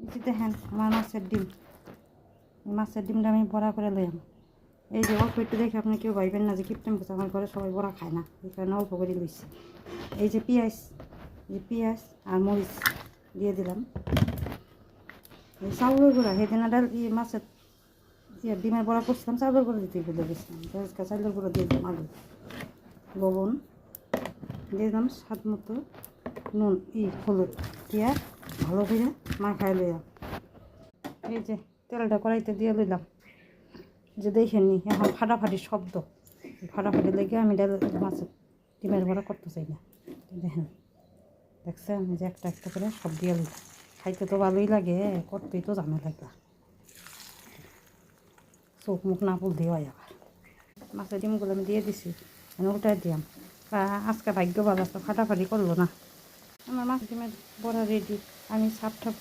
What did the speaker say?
এই দেখেন আমার মাছের ডিমটা আমি বড়া করে লইলাম। এই যে অল্প একটু দেখে আপনি কেউ ভাইবেন না যে কিপটেম করছে, আমার ঘরে সবাই বড়া খায় না, এই কারণে অল্প করে লইছি। এই যে পেঁয়াজ আর মরিচ দিয়ে দিলাম। এই চাউলের গুঁড়া সেদিন ডাল মাছের ডিমের বড়া করছিলাম, চাউলের গুঁড়ো দিতে ভুলে গেছিলাম, চাউলের গুঁড়ো দিয়ে দিলাম। আলু লবণ দিয়ে দিলাম, স্বাদ মতো নুন হলুদ দিয়া ভালো করে মাখায় লইলাম। এই যে তেলটা কড়াইতে দিয়ে লইলাম, যে দেখেন নি এখন ফাটাফাটি শব্দ, ফাটাফাটি লেগে আমি মাছের ডিমের বড়া করতে চাই না। দেখছেন যে একটা একটা করে সব দিয়ে লই, খাইতে তো ভালোই লাগে, করতেই তো ঝামেলা লাগলা, চোখ মুখ না পুলতে হয়। আবার মাছের ডিমগুলো আমি দিয়ে দিছি, আমি উল্টাই দিলাম। আজকে ভাগ্য ভালো আছে, ফাটাফাটি করলো না। আমার মাছ ডিমের বড়া রেডি। আমি সাপ ঠাপ